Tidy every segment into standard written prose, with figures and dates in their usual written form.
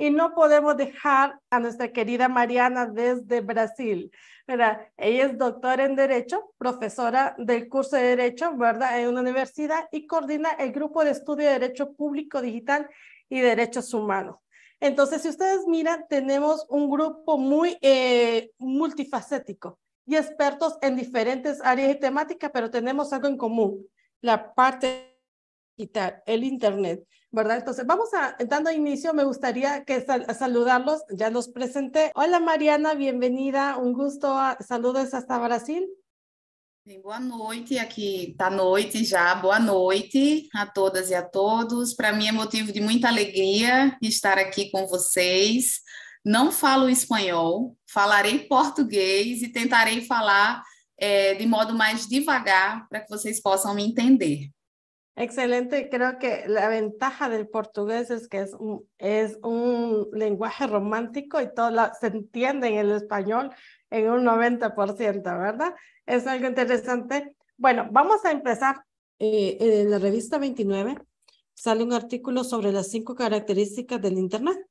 Y no podemos dejar a nuestra querida Mariana desde Brasil, ¿verdad? Ella es doctora en Derecho, profesora del curso de Derecho, ¿verdad? En una universidad y coordina el grupo de estudio de Derecho Público Digital y Derechos Humanos. Entonces, si ustedes miran, tenemos un grupo muy multifacético y expertos en diferentes áreas y temáticas, pero tenemos algo en común, la parte digital, el Internet, ¿verdad? Entonces, dando inicio, me gustaría saludarlos, ya los presenté. Hola Mariana, bienvenida, un gusto, saludos hasta Brasil. Boa noite, aqui tá noite já, boa noite a todas e a todos. Para mim é motivo de muita alegria estar aqui com vocês. Não falo espanhol, falarei português e tentarei falar de modo mais devagar para que vocês possam me entender. Excelente, creo que la ventaja del portugués es que es un lenguaje romántico y se entiende en el español en un 90%, ¿verdad? Es algo interesante. Bueno, vamos a empezar. En la revista 29 sale un artículo sobre las 5 características del Internet.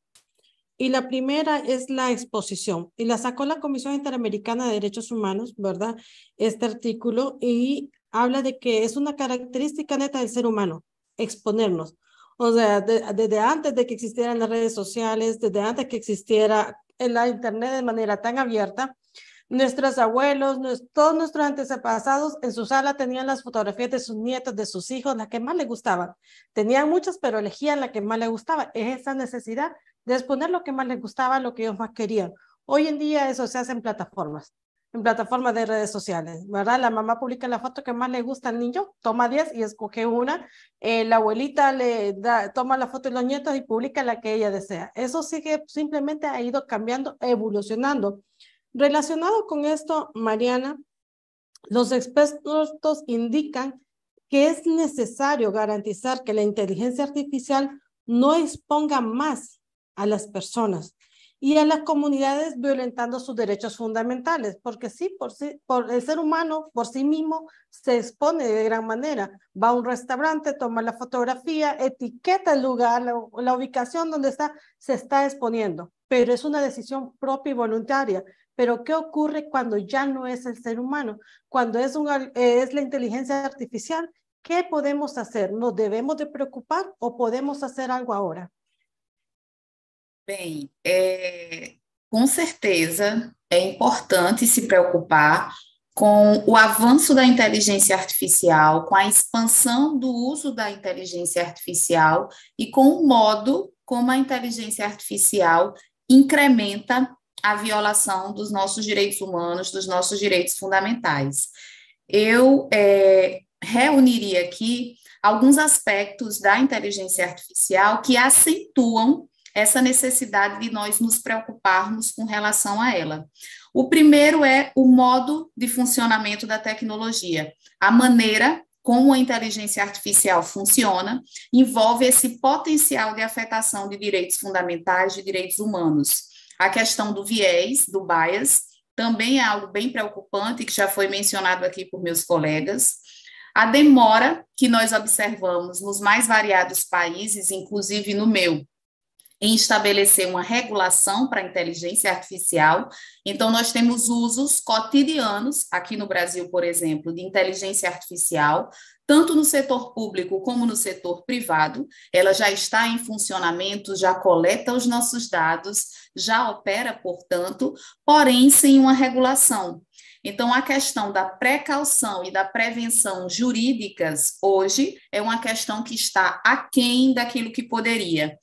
Y la primera es la exposición. Y la sacó la Comisión Interamericana de Derechos Humanos, ¿verdad? Este artículo, y habla de que es una característica neta del ser humano, exponernos. O sea, desde antes de que existieran las redes sociales, desde antes que existiera la Internet de manera tan abierta, nuestros abuelos, todos nuestros antepasados en su sala tenían las fotografías de sus nietos, de sus hijos, la que más les gustaban. Tenían muchas, pero elegían la que más les gustaba. Es esa necesidad de exponer lo que más les gustaba, lo que ellos más querían. Hoy en día eso se hace en plataformas de redes sociales, ¿verdad? La mamá publica la foto que más le gusta al niño, toma 10 y escoge una. La abuelita toma la foto de los nietos y publica la que ella desea. Eso sigue, simplemente ha ido cambiando, evolucionando. Relacionado con esto, Mariana, los expertos indican que es necesario garantizar que la inteligencia artificial no exponga más a las personas y a las comunidades violentando sus derechos fundamentales, porque sí, por el ser humano, por sí mismo, se expone de gran manera. Va a un restaurante, toma la fotografía, etiqueta el lugar, la ubicación donde se está exponiendo, pero es una decisión propia y voluntaria. Pero ¿qué ocurre cuando ya no es el ser humano? Cuando es la inteligencia artificial, ¿qué podemos hacer? ¿Nos debemos de preocupar o podemos hacer algo ahora? Bem, com certeza é importante se preocupar com o avanço da inteligência artificial, com a expansão do uso da inteligência artificial e com o modo como a inteligência artificial incrementa a violação dos nossos direitos humanos, dos nossos direitos fundamentais. Eu reuniria aqui alguns aspectos da inteligência artificial que acentuam essa necessidade de nós nos preocuparmos com relação a ela. O primeiro é o modo de funcionamento da tecnologia. A maneira como a inteligência artificial funciona envolve esse potencial de afetação de direitos fundamentais, de direitos humanos. A questão do viés, do bias, também é algo bem preocupante, que já foi mencionado aqui por meus colegas. A demora que nós observamos nos mais variados países, inclusive no meu, em estabelecer uma regulação para a inteligência artificial. Então, nós temos usos cotidianos, aqui no Brasil, por exemplo, de inteligência artificial, tanto no setor público como no setor privado. Ela já está em funcionamento, já coleta os nossos dados, já opera, portanto, porém sem uma regulação. Então, a questão da precaução e da prevenção jurídicas, hoje, é uma questão que está aquém daquilo que poderia.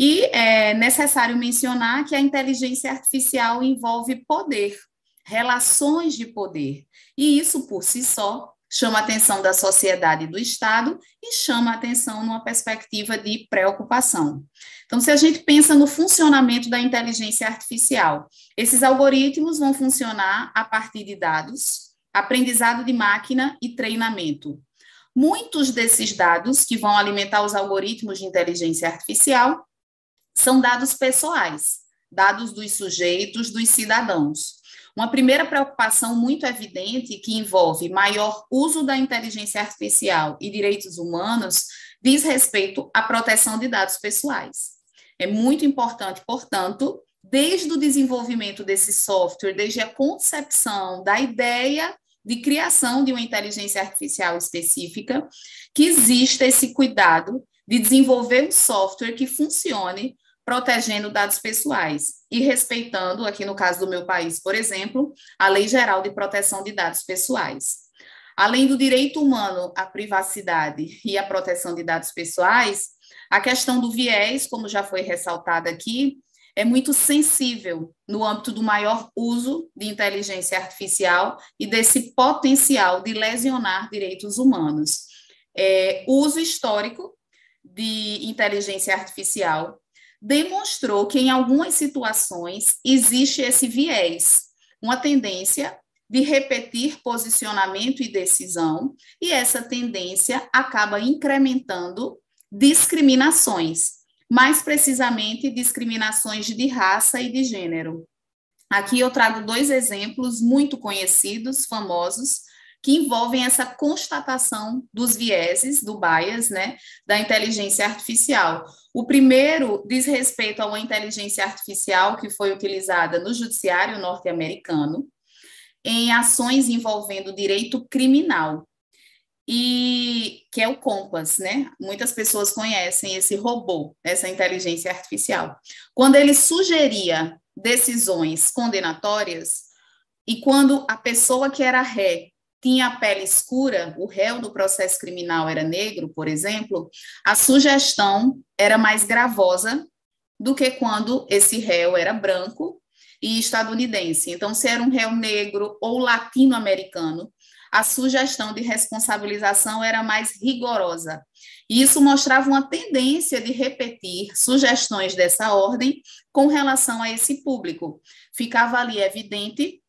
E é necessário mencionar que a inteligência artificial envolve poder, relações de poder, e isso, por si só, chama a atenção da sociedade e do Estado e chama a atenção numa perspectiva de preocupação. Então, se a gente pensa no funcionamento da inteligência artificial, esses algoritmos vão funcionar a partir de dados, aprendizado de máquina e treinamento. Muitos desses dados que vão alimentar os algoritmos de inteligência artificial são dados pessoais, dados dos sujeitos, dos cidadãos. Uma primeira preocupação muito evidente que envolve maior uso da inteligência artificial e direitos humanos diz respeito à proteção de dados pessoais. É muito importante, portanto, desde o desenvolvimento desse software, desde a concepção da ideia de criação de uma inteligência artificial específica, que exista esse cuidado de desenvolver um software que funcione protegendo dados pessoais e respeitando, aqui no caso do meu país, por exemplo, a Lei Geral de Proteção de Dados Pessoais. Além do direito humano à privacidade e à proteção de dados pessoais, a questão do viés, como já foi ressaltada aqui, é muito sensível no âmbito do maior uso de inteligência artificial e desse potencial de lesionar direitos humanos. O uso histórico de inteligência artificial demonstrou que, em algumas situações, existe esse viés, uma tendência de repetir posicionamento e decisão, e essa tendência acaba incrementando discriminações, mais precisamente discriminações de raça e de gênero. Aqui eu trago 2 exemplos muito conhecidos, famosos, que envolvem essa constatação dos vieses, do bias, né, da inteligência artificial. O primeiro diz respeito a uma inteligência artificial que foi utilizada no judiciário norte-americano em ações envolvendo direito criminal, e que é o Compass, né? Muitas pessoas conhecem esse robô, essa inteligência artificial. Quando ele sugeria decisões condenatórias, e quando a pessoa que era ré tinha a pele escura, o réu do processo criminal era negro, por exemplo, a sugestão era mais gravosa do que quando esse réu era branco e estadunidense. Então, se era um réu negro ou latino-americano, a sugestão de responsabilização era mais rigorosa. E isso mostrava uma tendência de repetir sugestões dessa ordem com relação a esse público. Ficava ali evidente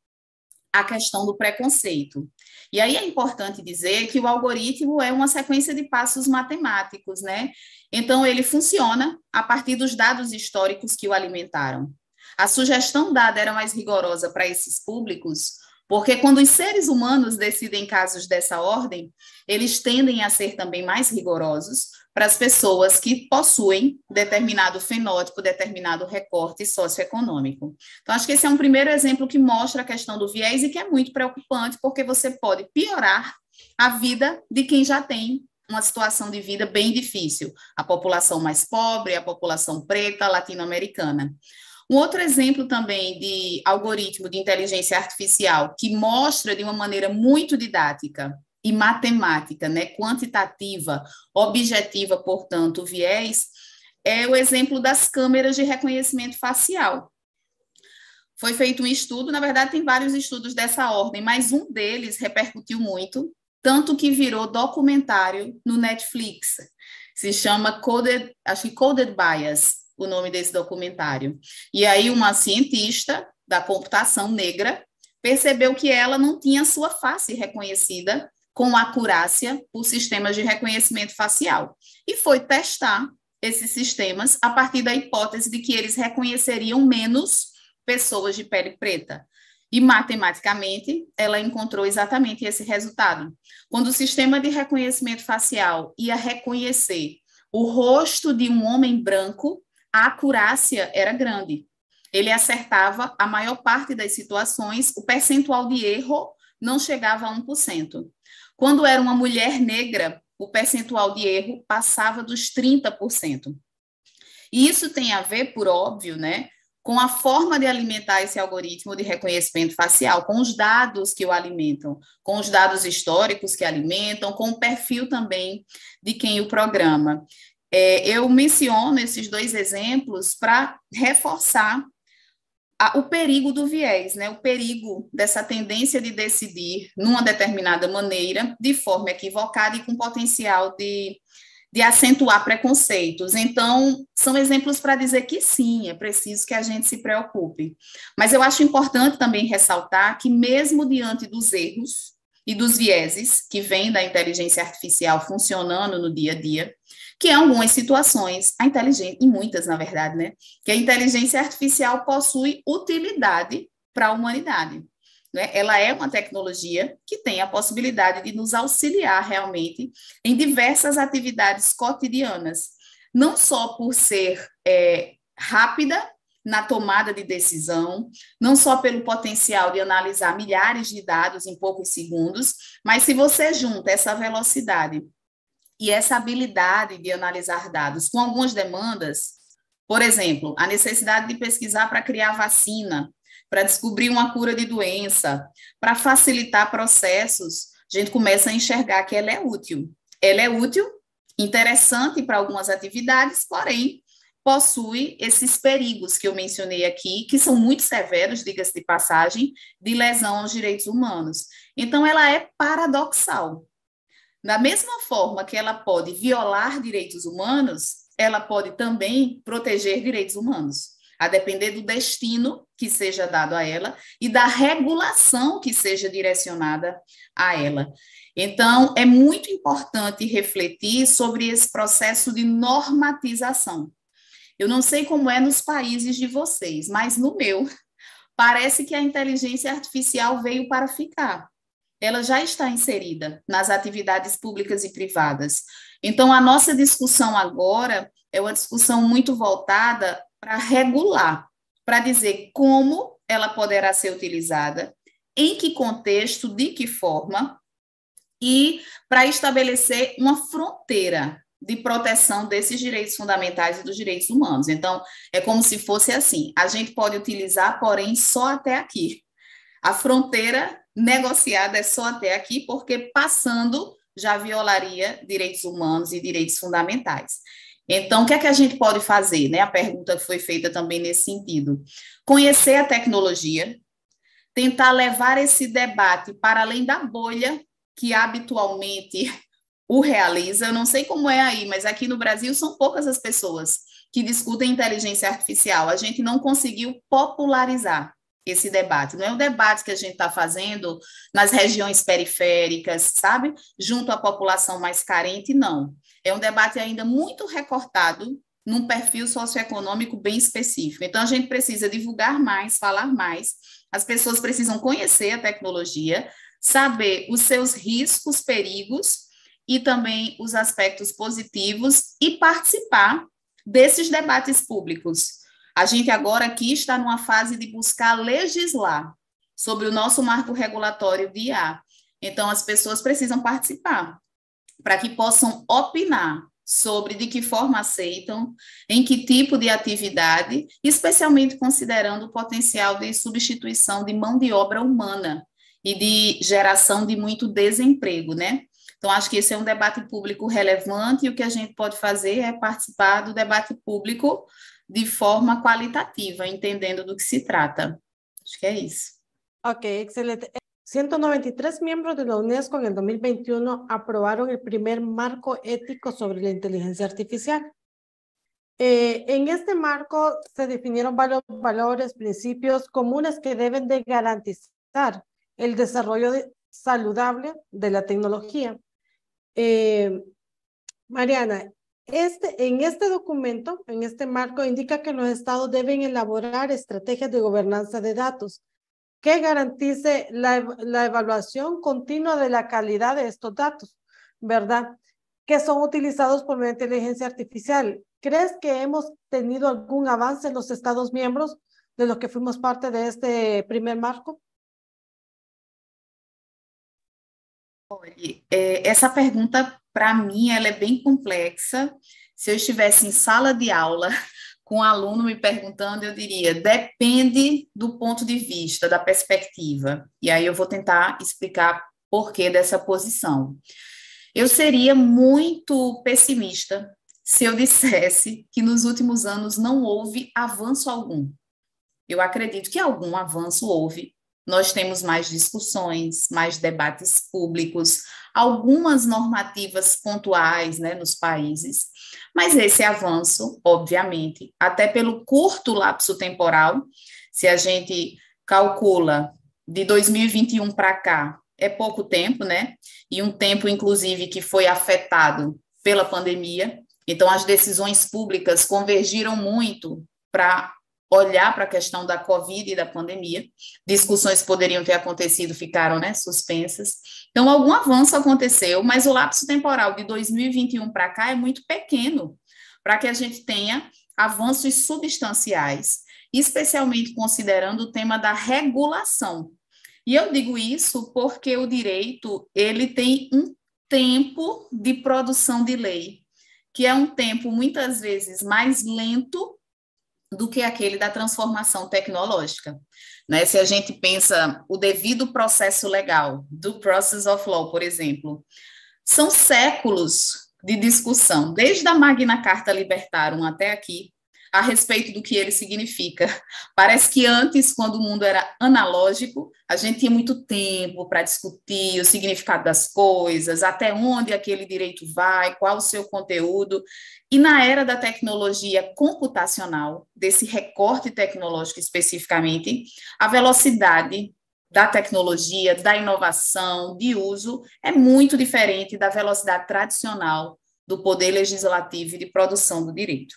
a questão do preconceito. E aí é importante dizer que o algoritmo é uma sequência de passos matemáticos, né? Então, ele funciona a partir dos dados históricos que o alimentaram. A sugestão dada era mais rigorosa para esses públicos, porque quando os seres humanos decidem casos dessa ordem, eles tendem a ser também mais rigorosos para as pessoas que possuem determinado fenótipo, determinado recorte socioeconômico. Então, acho que esse é um primeiro exemplo que mostra a questão do viés e que é muito preocupante, porque você pode piorar a vida de quem já tem uma situação de vida bem difícil, a população mais pobre, a população preta, latino-americana. Um outro exemplo também de algoritmo de inteligência artificial que mostra de uma maneira muito didática e matemática, né, quantitativa, objetiva, portanto, o viés, é o exemplo das câmeras de reconhecimento facial. Foi feito um estudo, na verdade tem vários estudos dessa ordem, mas um deles repercutiu muito, tanto que virou documentário no Netflix. Se chama Coded Bias, o nome desse documentário. E aí uma cientista da computação negra percebeu que ela não tinha sua face reconhecida com acurácia por sistemas de reconhecimento facial. E foi testar esses sistemas a partir da hipótese de que eles reconheceriam menos pessoas de pele preta. E, matematicamente, ela encontrou exatamente esse resultado. Quando o sistema de reconhecimento facial ia reconhecer o rosto de um homem branco, a acurácia era grande. Ele acertava a maior parte das situações, o percentual de erro não chegava a 1%. Quando era uma mulher negra, o percentual de erro passava dos 30%. E isso tem a ver, por óbvio, né, com a forma de alimentar esse algoritmo de reconhecimento facial, com os dados que o alimentam, com os dados históricos que alimentam, com o perfil também de quem o programa. Eu menciono esses 2 exemplos para reforçar o perigo do viés, né? O perigo dessa tendência de decidir numa determinada maneira, de forma equivocada e com potencial de acentuar preconceitos. Então, são exemplos para dizer que sim, é preciso que a gente se preocupe. Mas eu acho importante também ressaltar que, mesmo diante dos erros e dos vieses que vêm da inteligência artificial funcionando no dia a dia, que em algumas situações, e muitas, na verdade, né, que a inteligência artificial possui utilidade para a humanidade. Né? Ela é uma tecnologia que tem a possibilidade de nos auxiliar realmente em diversas atividades cotidianas, não só por ser rápida na tomada de decisão, não só pelo potencial de analisar milhares de dados em poucos segundos, mas se você junta essa velocidade e essa habilidade de analisar dados com algumas demandas, por exemplo, a necessidade de pesquisar para criar vacina, para descobrir uma cura de doença, para facilitar processos, a gente começa a enxergar que ela é útil. Ela é útil, interessante para algumas atividades, porém, possui esses perigos que eu mencionei aqui, que são muito severos, diga-se de passagem, de lesão aos direitos humanos. Então, ela é paradoxal. Da mesma forma que ela pode violar direitos humanos, ela pode também proteger direitos humanos, a depender do destino que seja dado a ela e da regulação que seja direcionada a ela. Então, é muito importante refletir sobre esse processo de normatização. Eu não sei como é nos países de vocês, mas no meu, parece que a inteligência artificial veio para ficar. Ela já está inserida nas atividades públicas e privadas. Então, a nossa discussão agora é uma discussão muito voltada para regular, para dizer como ela poderá ser utilizada, em que contexto, de que forma, e para estabelecer uma fronteira de proteção desses direitos fundamentais e dos direitos humanos. Então, é como se fosse assim, a gente pode utilizar, porém, só até aqui. A fronteira negociada é só até aqui, porque passando já violaria direitos humanos e direitos fundamentais. Então, o que é que a gente pode fazer? Né? A pergunta foi feita também nesse sentido. Conhecer a tecnologia, tentar levar esse debate para além da bolha que habitualmente o realiza. Eu não sei como é aí, mas aqui no Brasil são poucas as pessoas que discutem inteligência artificial. A gente não conseguiu popularizar esse debate. Não é um debate que a gente está fazendo nas regiões periféricas, sabe? Junto à população mais carente, não. É um debate ainda muito recortado num perfil socioeconômico bem específico. Então, a gente precisa divulgar mais, falar mais. As pessoas precisam conhecer a tecnologia, saber os seus riscos, perigos e também os aspectos positivos e participar desses debates públicos. A gente agora aqui está numa fase de buscar legislar sobre o nosso marco regulatório de IA. Então, as pessoas precisam participar para que possam opinar sobre de que forma aceitam, em que tipo de atividade, especialmente considerando o potencial de substituição de mão de obra humana e de geração de muito desemprego, né? Então, acho que esse é um debate público relevante e o que a gente pode fazer é participar do debate público de forma qualitativa, entendendo do que se trata. Acho que é isso. Ok, excelente. 193 miembros de la UNESCO en el 2021 aprobaron el primer marco ético sobre la inteligencia artificial. En este marco se definieron varios valores, principios comunes que deben de garantizar el desarrollo saludable de la tecnología. Mariana, en este documento, en este marco, indica que los estados deben elaborar estrategias de gobernanza de datos que garantice la evaluación continua de la calidad de estos datos, ¿verdad? Que son utilizados por la inteligencia artificial. ¿Crees que hemos tenido algún avance en los estados miembros de los que fuimos parte de este primer marco? Olha, essa pergunta, para mim, ela é bem complexa. Se eu estivesse em sala de aula com um aluno me perguntando, eu diria, depende do ponto de vista, da perspectiva. E aí eu vou tentar explicar por que dessa posição. Eu seria muito pessimista se eu dissesse que nos últimos anos não houve avanço algum. Eu acredito que algum avanço houve. Nós temos mais discussões, mais debates públicos, algumas normativas pontuais, né, nos países, mas esse avanço, obviamente, até pelo curto lapso temporal, se a gente calcula de 2021 para cá, é pouco tempo, né? E um tempo, inclusive, que foi afetado pela pandemia. Então, as decisões públicas convergiram muito para olhar para a questão da Covid e da pandemia. Discussões que poderiam ter acontecido ficaram, né, suspensas. Então, algum avanço aconteceu, mas o lapso temporal de 2021 para cá é muito pequeno para que a gente tenha avanços substanciais, especialmente considerando o tema da regulação. E eu digo isso porque o direito, ele tem um tempo de produção de lei, que é um tempo muitas vezes mais lento do que aquele da transformação tecnológica. Né? Se a gente pensa o devido processo legal, do process of law, por exemplo, são séculos de discussão, desde a Magna Carta Libertarum até aqui, a respeito do que ele significa. Parece que antes, quando o mundo era analógico, a gente tinha muito tempo para discutir o significado das coisas, até onde aquele direito vai, qual o seu conteúdo. E na era da tecnologia computacional, desse recorte tecnológico especificamente, a velocidade da tecnologia, da inovação, de uso, é muito diferente da velocidade tradicional do poder legislativo e de produção do direito.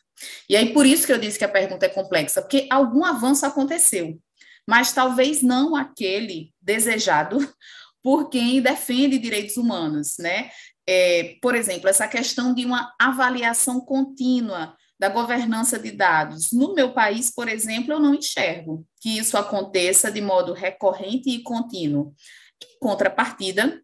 E aí, por isso que eu disse que a pergunta é complexa, porque algum avanço aconteceu, mas talvez não aquele desejado por quem defende direitos humanos, né? Por exemplo, essa questão de uma avaliação contínua da governança de dados. No meu país, por exemplo, eu não enxergo que isso aconteça de modo recorrente e contínuo. Em contrapartida,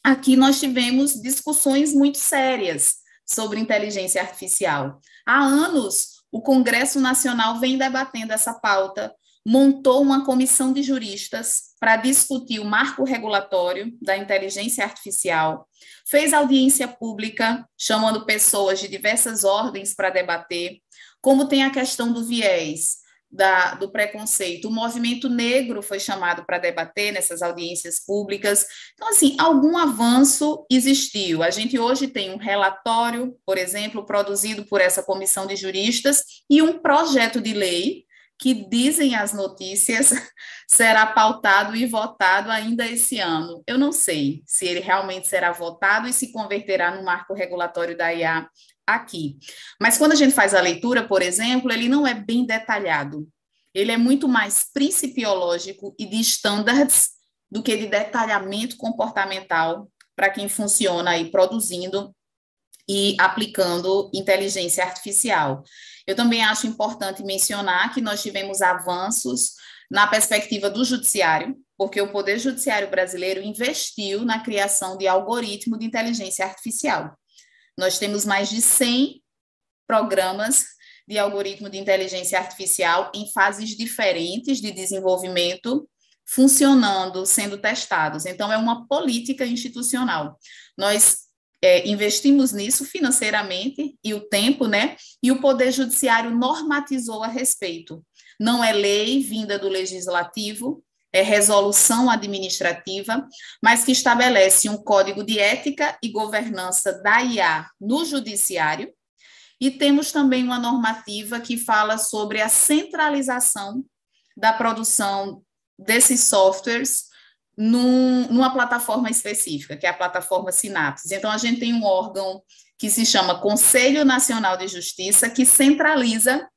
aqui nós tivemos discussões muito sérias sobre inteligência artificial. Há anos, o Congresso Nacional vem debatendo essa pauta, montou uma comissão de juristas para discutir o marco regulatório da inteligência artificial, fez audiência pública, chamando pessoas de diversas ordens para debater, como tem a questão do viés, do preconceito. O movimento negro foi chamado para debater nessas audiências públicas. Então, assim, algum avanço existiu. A gente hoje tem um relatório, por exemplo, produzido por essa comissão de juristas e um projeto de lei que, dizem as notícias, será pautado e votado ainda esse ano. Eu não sei se ele realmente será votado e se converterá no marco regulatório da IA aqui. Mas quando a gente faz a leitura, por exemplo, ele não é bem detalhado. Ele é muito mais principiológico e de standards do que de detalhamento comportamental para quem funciona aí produzindo e aplicando inteligência artificial. Eu também acho importante mencionar que nós tivemos avanços na perspectiva do judiciário, porque o Poder Judiciário brasileiro investiu na criação de algoritmo de inteligência artificial. Nós temos mais de 100 programas de algoritmo de inteligência artificial em fases diferentes de desenvolvimento, funcionando, sendo testados. Então, é uma política institucional. Nós investimos nisso financeiramente e o tempo, né? E o Poder Judiciário normatizou a respeito. Não é lei vinda do Legislativo, é resolução administrativa, mas que estabelece um código de ética e governança da IA no judiciário, e temos também uma normativa que fala sobre a centralização da produção desses softwares numa plataforma específica, que é a plataforma Sinapse. Então, a gente tem um órgão que se chama Conselho Nacional de Justiça, que centraliza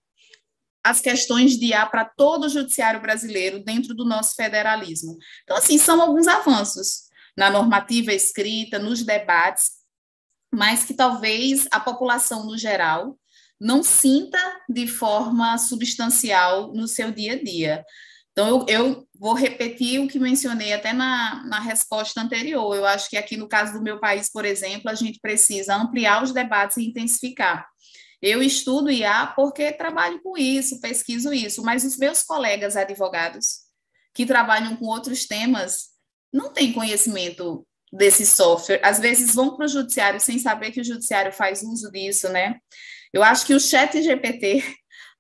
as questões de IA para todo o judiciário brasileiro dentro do nosso federalismo. Então, assim, são alguns avanços na normativa escrita, nos debates, mas que talvez a população no geral não sinta de forma substancial no seu dia a dia. Então, eu vou repetir o que mencionei até na resposta anterior. Eu acho que aqui no caso do meu país, por exemplo, a gente precisa ampliar os debates e intensificar. Eu estudo IA porque trabalho com isso, pesquiso isso, mas os meus colegas advogados que trabalham com outros temas não têm conhecimento desse software. Às vezes vão para o judiciário sem saber que o judiciário faz uso disso, né? Eu acho que o ChatGPT,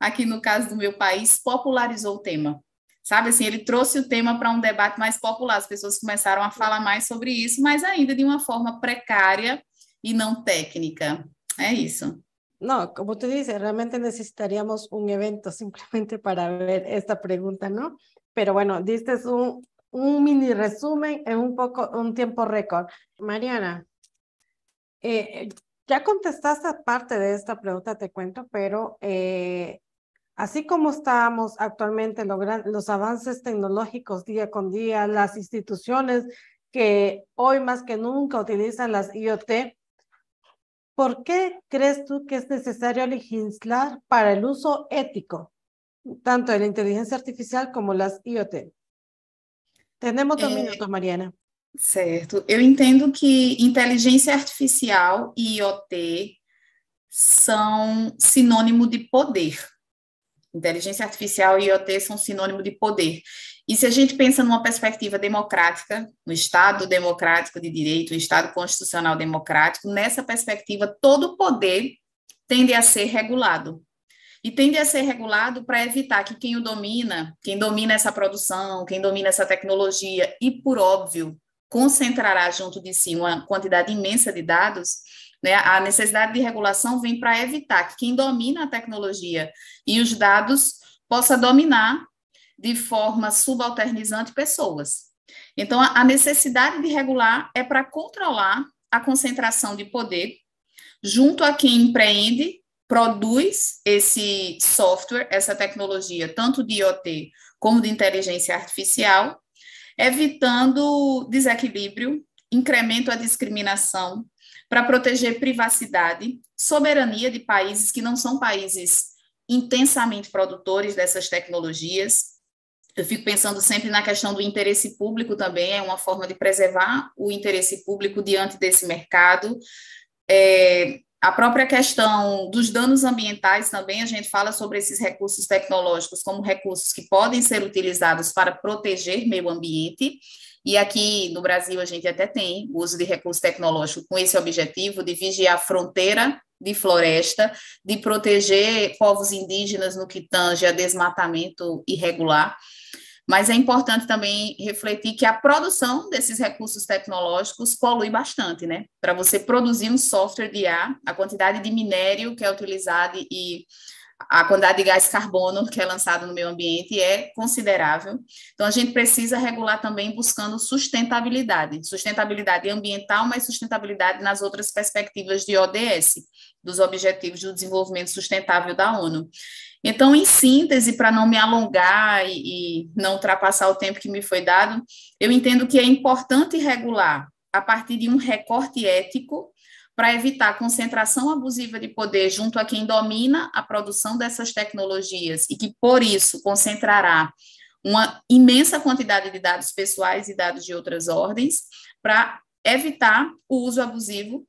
aqui no caso do meu país, popularizou o tema. Sabe, assim, ele trouxe o tema para um debate mais popular, as pessoas começaram a falar mais sobre isso, mas ainda de uma forma precária e não técnica. É isso. No, como tú dices, realmente necesitaríamos un evento simplemente para ver esta pregunta, ¿no? Pero bueno, diste un mini resumen en un tiempo récord. Mariana, ya contestaste parte de esta pregunta, te cuento, pero así como estamos actualmente logrando los avances tecnológicos día con día, las instituciones que hoy más que nunca utilizan las IoT, ¿Por qué crees tú que es necesario legislar para el uso ético, tanto de la inteligencia artificial como las IoT? Tenemos 2 minutos, Mariana. Certo. Eu entendo que inteligência artificial e IoT são sinônimo de poder. Inteligência artificial e IoT são sinônimo de poder. E se a gente pensa numa perspectiva democrática, no Estado democrático de direito, o Estado constitucional democrático, nessa perspectiva, todo poder tende a ser regulado. E tende a ser regulado para evitar que quem domina essa produção, quem domina essa tecnologia, e, por óbvio, concentrará junto de si uma quantidade imensa de dados, né? A necessidade de regulação vem para evitar que quem domina a tecnologia e os dados possa dominar de forma subalternizante pessoas. Então, a necessidade de regular é para controlar a concentração de poder junto a quem empreende, produz esse software, essa tecnologia, tanto de IoT como de inteligência artificial, evitando desequilíbrio, incremento à discriminação, para proteger privacidade, soberania de países que não são países intensamente produtores dessas tecnologias. Eu fico pensando sempre na questão do interesse público também, é uma forma de preservar o interesse público diante desse mercado. A própria questão dos danos ambientais também, a gente fala sobre esses recursos tecnológicos como recursos que podem ser utilizados para proteger meio ambiente, e aqui no Brasil a gente até tem o uso de recurso tecnológico com esse objetivo de vigiar a fronteira de floresta, de proteger povos indígenas no que tange a desmatamento irregular. Mas é importante também refletir que a produção desses recursos tecnológicos polui bastante, né? Para você produzir um software de IA, a quantidade de minério que é utilizado e a quantidade de gás carbono que é lançado no meio ambiente é considerável. Então, a gente precisa regular também buscando sustentabilidade ambiental, mas sustentabilidade nas outras perspectivas de ODS, dos Objetivos do Desenvolvimento Sustentável da ONU. Então, em síntese, para não me alongar e não ultrapassar o tempo que me foi dado, eu entendo que é importante regular a partir de um recorte ético para evitar a concentração abusiva de poder junto a quem domina a produção dessas tecnologias e que, por isso, concentrará uma imensa quantidade de dados pessoais e dados de outras ordens, para evitar o uso abusivo,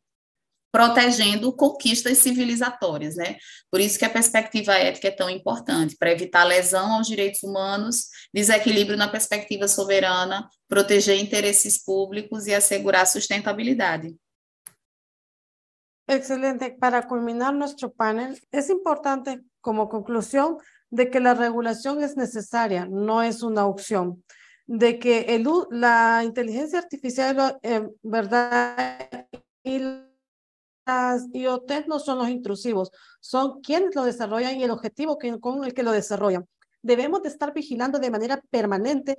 protegendo conquistas civilizatórias, né? Por isso que a perspectiva ética é tão importante, para evitar lesão aos direitos humanos, desequilíbrio na perspectiva soberana, proteger interesses públicos e assegurar sustentabilidade. Excelente. Para culminar nuestro panel, es importante como conclusión de que la regulación es necesaria, no es una opción, de que la inteligencia artificial, ¿verdad? Y las IoT no son los intrusivos, son quienes lo desarrollan y el objetivo con el que lo desarrollan. Debemos de estar vigilando de manera permanente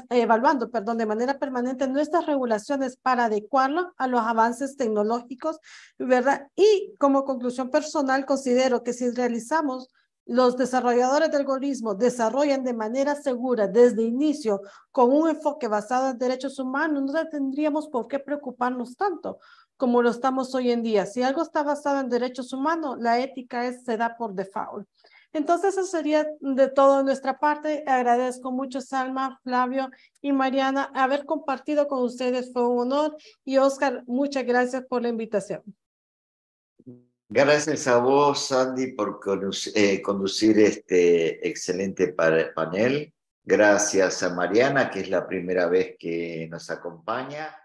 evaluando de manera permanente nuestras regulaciones para adecuarlo a los avances tecnológicos, ¿verdad? Y como conclusión personal, considero que si realizamos los desarrolladores de algoritmos desarrollan de manera segura desde inicio con un enfoque basado en derechos humanos, no tendríamos por qué preocuparnos tanto como lo estamos hoy en día. Si algo está basado en derechos humanos, la ética se da por default. Entonces, eso sería de todo de nuestra parte. Agradezco mucho, Salma, Flavio y Mariana, haber compartido con ustedes. Fue un honor. Y Oscar, muchas gracias por la invitación. Gracias a vos, Sandy, por conducir este excelente panel. Gracias a Mariana, que es la primera vez que nos acompaña.